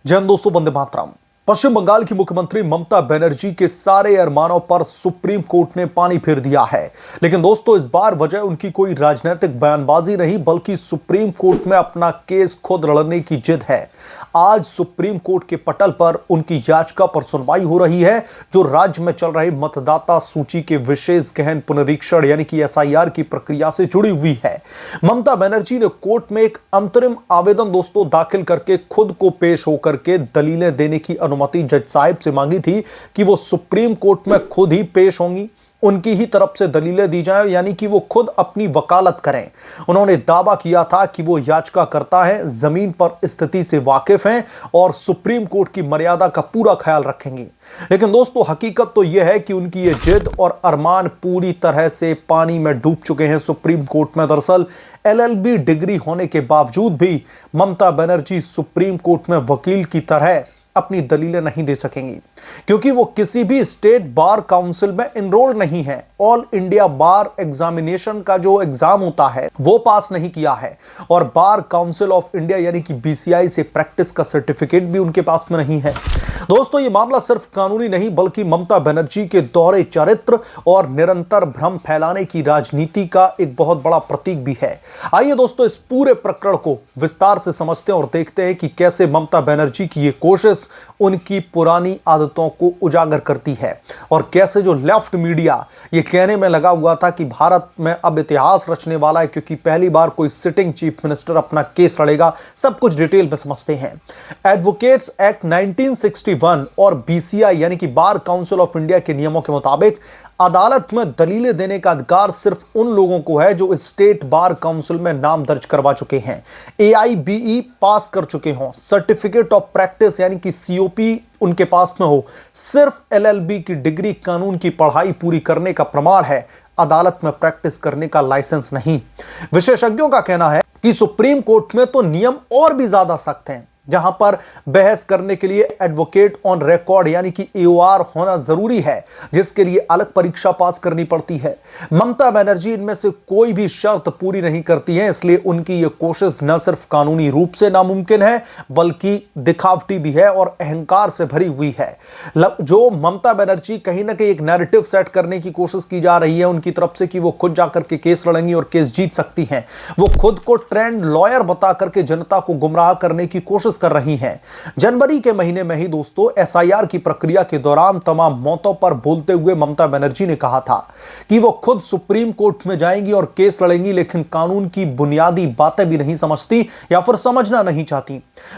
जय हिंद दोस्तों, वंदे मातरम। पश्चिम बंगाल की मुख्यमंत्री ममता बनर्जी के सारे अरमानों पर सुप्रीम कोर्ट ने पानी फेर दिया है। लेकिन दोस्तों, इस बार वजह उनकी कोई राजनीतिक बयानबाजी नहीं, बल्कि सुप्रीम कोर्ट में अपना केस खुद लड़ने की जिद है। आज सुप्रीम कोर्ट के पटल पर उनकी याचिका पर सुनवाई हो रही है, जो राज्य में चल रही मतदाता सूची के विशेष गहन पुनरीक्षण यानी कि एसआईआर की प्रक्रिया से जुड़ी हुई है। ममता बनर्जी ने कोर्ट में एक अंतरिम आवेदन दोस्तों दाखिल करके खुद को पेश होकर के दलीलें देने की अनुमति जज साहिब से मांगी थी कि वो सुप्रीम कोर्ट में खुद ही पेश होंगी, उनकी ही तरफ से दलीलें दी जाएं, यानी कि वो खुद अपनी वकालत करें। उन्होंने दावा किया था कि वो याचिकाकर्ता हैं, जमीन पर स्थिति से वाकिफ हैं और सुप्रीम कोर्ट की मर्यादा का पूरा ख्याल रखेंगी। लेकिन दोस्तों, हकीकत तो यह है कि उनकी ये जिद और अरमान पूरी तरह से पानी में डूब चुके हैं। सुप्रीम कोर्ट में दरअसल एलएलबी डिग्री होने के बावजूद भी ममता बनर्जी सुप्रीम कोर्ट में वकील की तरह अपनी दलीलें नहीं दे सकेंगी, क्योंकि वो किसी भी स्टेट बार काउंसिल में इनरोल नहीं है। ऑल इंडिया बार एग्जामिनेशन का जो एग्जाम होता है वो पास नहीं किया है और बार काउंसिल ऑफ इंडिया यानी कि बीसीआई से प्रैक्टिस का सर्टिफिकेट भी उनके पास में नहीं है। दोस्तों, ये मामला सिर्फ कानूनी नहीं बल्कि ममता बनर्जी के दोहरे चरित्र और निरंतर भ्रम फैलाने की राजनीति का एक बहुत बड़ा प्रतीक भी है। आइए दोस्तों, इस पूरे प्रकरण को विस्तार से समझते हैं और देखते हैं कि कैसे ममता बनर्जी की ये कोशिश उनकी पुरानी आदतों को उजागर करती है और कैसे जो लेफ्ट मीडिया ये कहने में लगा हुआ था कि भारत में अब इतिहास रचने वाला है, क्योंकि पहली बार कोई सिटिंग चीफ मिनिस्टर अपना केस लड़ेगा। सब कुछ डिटेल में समझते हैं। एडवोकेट्स एक्ट 1961 और बीसीआई यानी कि बार काउंसिल ऑफ इंडिया के नियमों के मुताबिक अदालत में दलीलें देने का अधिकार सिर्फ उन लोगों को है जो स्टेट बार काउंसिल में नाम दर्ज करवा चुके हैं, एआईबीई पास कर चुके हों, सर्टिफिकेट ऑफ प्रैक्टिस यानी कि सीओपी उनके पास में हो। सिर्फ एलएलबी की डिग्री कानून की पढ़ाई पूरी करने का प्रमाण है, अदालत में प्रैक्टिस करने का लाइसेंस नहीं। विशेषज्ञों का कहना है कि सुप्रीम कोर्ट में तो नियम और भी ज्यादा सख्त हैं, जहां पर बहस करने के लिए एडवोकेट ऑन रिकॉर्ड यानी कि एओआर होना जरूरी है, जिसके लिए अलग परीक्षा पास करनी पड़ती है। ममता बनर्जी इनमें से कोई भी शर्त पूरी नहीं करती है, इसलिए उनकी यह कोशिश न सिर्फ कानूनी रूप से नामुमकिन है बल्कि दिखावटी भी है और अहंकार से भरी हुई है। जो ममता बनर्जी कहीं ना कहीं एक नैरेटिव सेट करने की कोशिश की जा रही है उनकी तरफ से कि वो खुद जाकर के केस लड़ेंगी और केस जीत सकती हैं। वो खुद को ट्रेंड लॉयर बता करके जनता को गुमराह करने की कोशिश कर रही हैं। जनवरी के महीने में ही दोस्तों एसआईआर की प्रक्रिया के दौरान तमाम मौतों पर बोलते हुए ममता बनर्जी ने कहा था कि वो खुद सुप्रीम कोर्ट में जाएंगी और केस लड़ेंगी, लेकिन कानून की बुनियादी बातें भी नहीं समझती या फिर समझना नहीं चाहती।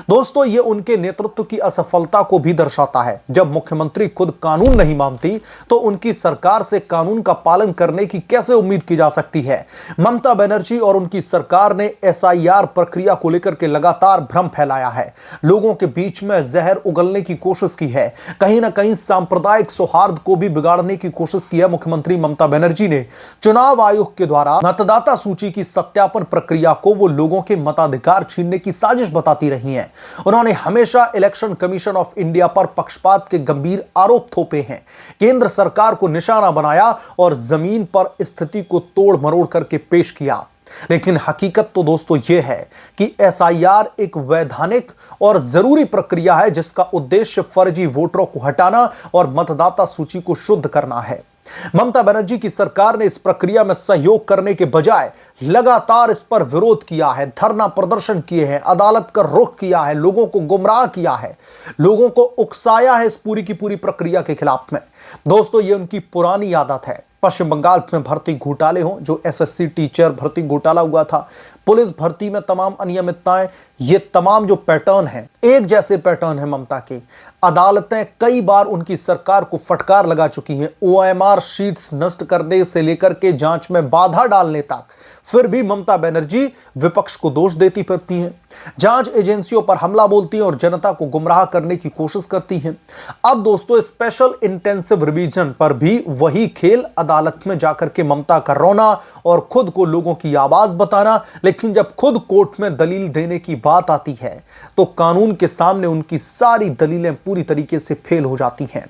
दोस्तों, ये उनके नेतृत्व की असफलता को भी दर्शाता है। जब मुख्यमंत्री खुद कानून नहीं मानती तो उनकी सरकार से कानून का पालन करने की कैसे उम्मीद की जा सकती है। ममता बनर्जी और उनकी सरकार ने एसआईआर प्रक्रिया को लेकर के लगातार भ्रम फैलाया है, लोगों के बीच में जहर उगलने की कोशिश की है, कहीं ना कहीं सांप्रदायिक सौहार्द को भी बिगाड़ने की कोशिश की है। मुख्यमंत्री ममता बनर्जी ने चुनाव आयोग के द्वारा मतदाता सूची की सत्यापन प्रक्रिया को वो लोगों के मताधिकार छीनने की साजिश बताती रही हैं। उन्होंने हमेशा इलेक्शन कमीशन ऑफ इंडिया पर पक्षपात के गंभीर आरोप थोपे हैं, केंद्र सरकार को निशाना बनाया और जमीन पर स्थिति को तोड़ मरोड़ करके पेश किया। लेकिन हकीकत तो दोस्तों यह है कि एसआईआर एक वैधानिक और जरूरी प्रक्रिया है, जिसका उद्देश्य फर्जी वोटरों को हटाना और मतदाता सूची को शुद्ध करना है। ममता बनर्जी की सरकार ने इस प्रक्रिया में सहयोग करने के बजाय लगातार इस पर विरोध किया है, धरना प्रदर्शन किए हैं, अदालत का रुख किया है, लोगों को गुमराह किया है, लोगों को उकसाया है इस पूरी की पूरी प्रक्रिया के खिलाफ में। दोस्तों, ये उनकी पुरानी आदत है। पश्चिम बंगाल में भर्ती घोटाले हों, जो एसएससी टीचर भर्ती घोटाला हुआ था, पुलिस भर्ती में तमाम अनियमितताएं, ये तमाम जो पैटर्न है एक जैसे पैटर्न है ममता के। अदालतें कई बार उनकी सरकार को फटकार लगा चुकी हैं, ओएमआर शीट्स नष्ट करने से लेकर के जांच में बाधा डालने तक। फिर भी ममता बनर्जी विपक्ष को दोष देती फिरती हैं, जांच एजेंसियों पर हमला बोलती हैं और जनता को गुमराह करने की कोशिश करती हैं। अब दोस्तों, स्पेशल इंटेंसिव रिवीजन पर भी वही खेल, अदालत में जाकर के ममता का रोना और खुद को लोगों की आवाज बताना। लेकिन जब खुद कोर्ट में दलील देने की बात आती है तो कानून के सामने उनकी सारी दलीलें पूरी तरीके से फेल हो जाती हैं।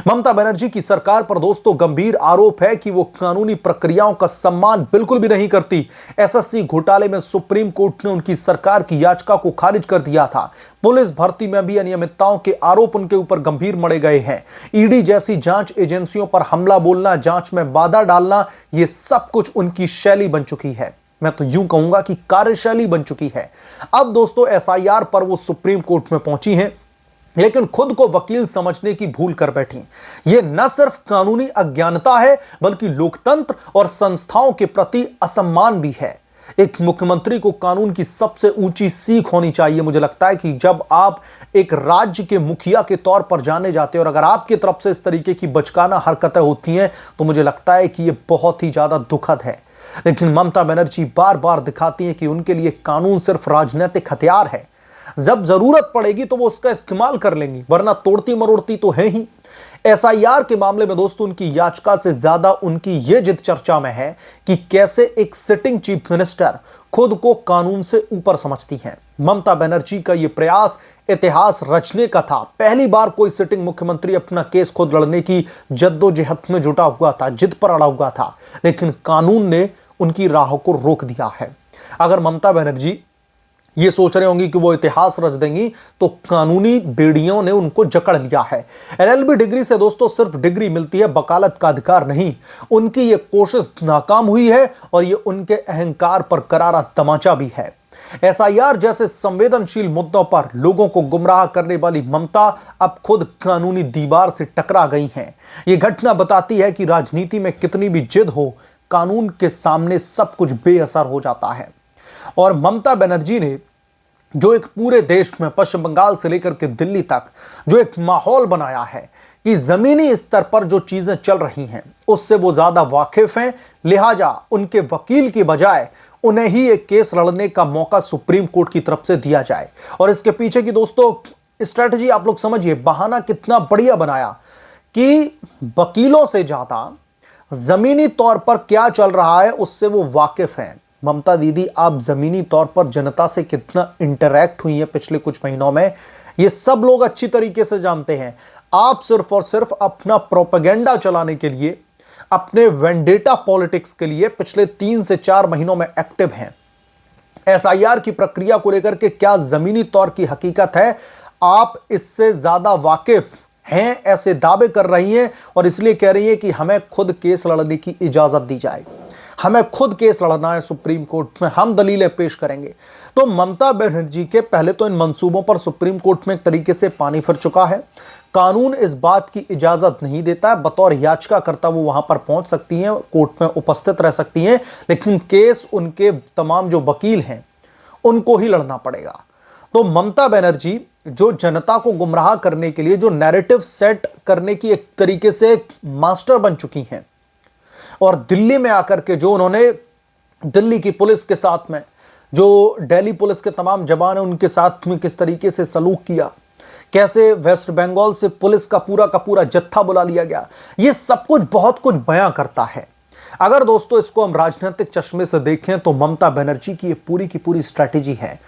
ममता बनर्जी की सरकार पर दोस्तों गंभीर आरोप है कि वो कानूनी प्रक्रियाओं का सम्मान बिल्कुल भी नहीं करती। एसएससी घोटाले में सुप्रीम कोर्ट ने उनकी सरकार की याचिका को खारिज कर दिया था। पुलिस भर्ती में भी अनियमितताओं के आरोप उनके ऊपर गंभीर मढ़े गए हैं। ईडी जैसी जांच एजेंसियों पर हमला बोलना, जांच में बाधा डालना, ये सब कुछ उनकी शैली बन चुकी है। मैं तो यूं कहूंगा कि कार्यशैली बन चुकी है। अब दोस्तों एसआईआर पर वो सुप्रीम कोर्ट में पहुंची हैं, लेकिन खुद को वकील समझने की भूल कर बैठी। यह न सिर्फ कानूनी अज्ञानता है बल्कि लोकतंत्र और संस्थाओं के प्रति असम्मान भी है। एक मुख्यमंत्री को कानून की सबसे ऊंची सीख होनी चाहिए। मुझे लगता है कि जब आप एक राज्य के मुखिया के तौर पर जाने जाते हैं और अगर आपकी तरफ से इस तरीके की बचकाना हरकतें होती हैं तो मुझे लगता है कि यह बहुत ही ज्यादा दुखद है। लेकिन ममता बनर्जी बार बार दिखाती हैं कि उनके लिए कानून सिर्फ राजनीतिक हथियार है। जब जरूरत पड़ेगी तो वो उसका इस्तेमाल कर लेंगी, वरना तोड़ती मरोड़ती तो है ही। एसआईआर के मामले में दोस्तों उनकी याचिका से ज्यादा उनकी यह जिद चर्चा में है कि कैसे एक सिटिंग चीफ मिनिस्टर खुद को कानून से ऊपर समझती हैं। ममता बनर्जी का यह प्रयास इतिहास रचने का था। पहली बार कोई सिटिंग मुख्यमंत्री अपना केस खुद लड़ने की जद्दोजहद में जुटा हुआ था, जिद पर अड़ा हुआ था, लेकिन कानून ने उनकी राह को रोक दिया है। अगर ममता बनर्जी ये सोच रहे होंगे कि वो इतिहास रच देंगी तो कानूनी बेड़ियों ने उनको जकड़ लिया है। एलएलबी डिग्री से दोस्तों सिर्फ डिग्री मिलती है, वकालत का अधिकार नहीं। उनकी ये कोशिश नाकाम हुई है और ये उनके अहंकार पर करारा तमाचा भी है। एसआईआर जैसे संवेदनशील मुद्दों पर लोगों को गुमराह करने वाली ममता अब खुद कानूनी दीवार से टकरा गई हैं। ये घटना बताती है कि राजनीति में कितनी भी जिद हो, कानून के सामने सब कुछ बेअसर हो जाता है। और ममता बनर्जी ने जो एक पूरे देश में पश्चिम बंगाल से लेकर के दिल्ली तक जो एक माहौल बनाया है कि जमीनी स्तर पर जो चीजें चल रही हैं उससे वो ज्यादा वाकिफ हैं, लिहाजा उनके वकील की बजाय उन्हें ही एक केस लड़ने का मौका सुप्रीम कोर्ट की तरफ से दिया जाए। और इसके पीछे की दोस्तों स्ट्रेटजी आप लोग समझिए, बहाना कितना बढ़िया बनाया कि वकीलों से ज्यादा जमीनी तौर पर क्या चल रहा है उससे वो वाकिफ हैं। ममता दीदी, आप जमीनी तौर पर जनता से कितना इंटरैक्ट हुई है पिछले कुछ महीनों में, ये सब लोग अच्छी तरीके से जानते हैं। आप सिर्फ और सिर्फ अपना प्रोपेगेंडा चलाने के लिए, अपने वेंडेटा पॉलिटिक्स के लिए पिछले 3 से 4 महीनों में एक्टिव हैं। एसआईआर की प्रक्रिया को लेकर के क्या जमीनी तौर की हकीकत है, आप इससे ज्यादा वाकिफ हैं, ऐसे दावे कर रही हैं और इसलिए कह रही है कि हमें खुद केस लड़ने की इजाजत दी जाए, हमें खुद केस लड़ना है सुप्रीम कोर्ट में, हम दलीलें पेश करेंगे। तो ममता बनर्जी के पहले तो इन मंसूबों पर सुप्रीम कोर्ट में एक तरीके से पानी फिर चुका है। कानून इस बात की इजाजत नहीं देता है, बतौर याचिकाकर्ता वो वहां पर पहुंच सकती हैं, कोर्ट में उपस्थित रह सकती हैं, लेकिन केस उनके तमाम जो वकील हैं उनको ही लड़ना पड़ेगा। तो ममता बनर्जी जो जनता को गुमराह करने के लिए जो नैरेटिव सेट करने की एक तरीके से मास्टर बन चुकी हैं, और दिल्ली में आकर के जो उन्होंने दिल्ली की पुलिस के साथ में, जो दिल्ली पुलिस के तमाम जवान हैं उनके साथ में किस तरीके से सलूक किया, कैसे वेस्ट बंगाल से पुलिस का पूरा जत्था बुला लिया गया, ये सब कुछ बहुत कुछ बयां करता है। अगर दोस्तों इसको हम राजनीतिक चश्मे से देखें तो ममता बनर्जी की ये पूरी की पूरी स्ट्रैटेजी है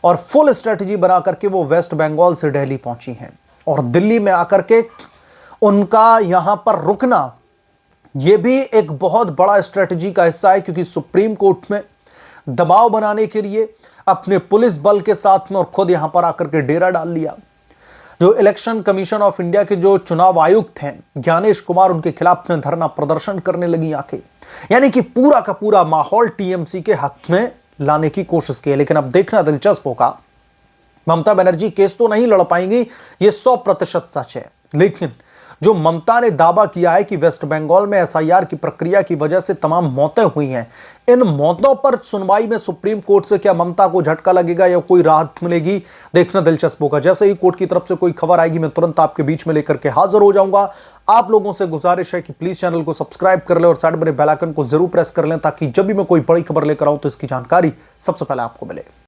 और फुल स्ट्रैटेजी बना करके वो वेस्ट बंगाल से दिल्ली पहुंची हैं और दिल्ली में आकर के उनका यहां पर रुकना यह भी एक बहुत बड़ा स्ट्रैटेजी का हिस्सा है, क्योंकि सुप्रीम कोर्ट में दबाव बनाने के लिए अपने पुलिस बल के साथ में और खुद यहां पर आकर के डेरा डाल लिया। जो इलेक्शन कमीशन ऑफ इंडिया के जो चुनाव आयुक्त हैं ज्ञानेश कुमार, उनके खिलाफ में धरना प्रदर्शन करने लगी आके, यानी कि पूरा का पूरा माहौल टीएमसी के हक में लाने की कोशिश की। लेकिन अब देखना दिलचस्प होगा, ममता बनर्जी केस तो नहीं लड़ पाएंगी, ये 100% सच है। लेकिन जो ममता ने दावा किया है कि वेस्ट बंगाल में एसआईआर की प्रक्रिया की वजह से तमाम मौतें हुई हैं, इन मौतों पर सुनवाई में सुप्रीम कोर्ट से क्या ममता को झटका लगेगा या कोई राहत मिलेगी, देखना दिलचस्प होगा। जैसे ही कोर्ट की तरफ से कोई खबर आएगी मैं तुरंत आपके बीच में लेकर के हाजिर हो जाऊंगा। आप लोगों से गुजारिश है कि प्लीज चैनल को सब्सक्राइब कर लें और साइड बने बेल आइकन को जरूर प्रेस कर लें, ताकि जब भी मैं कोई बड़ी खबर लेकर आऊं तो इसकी जानकारी सबसे पहले आपको मिले।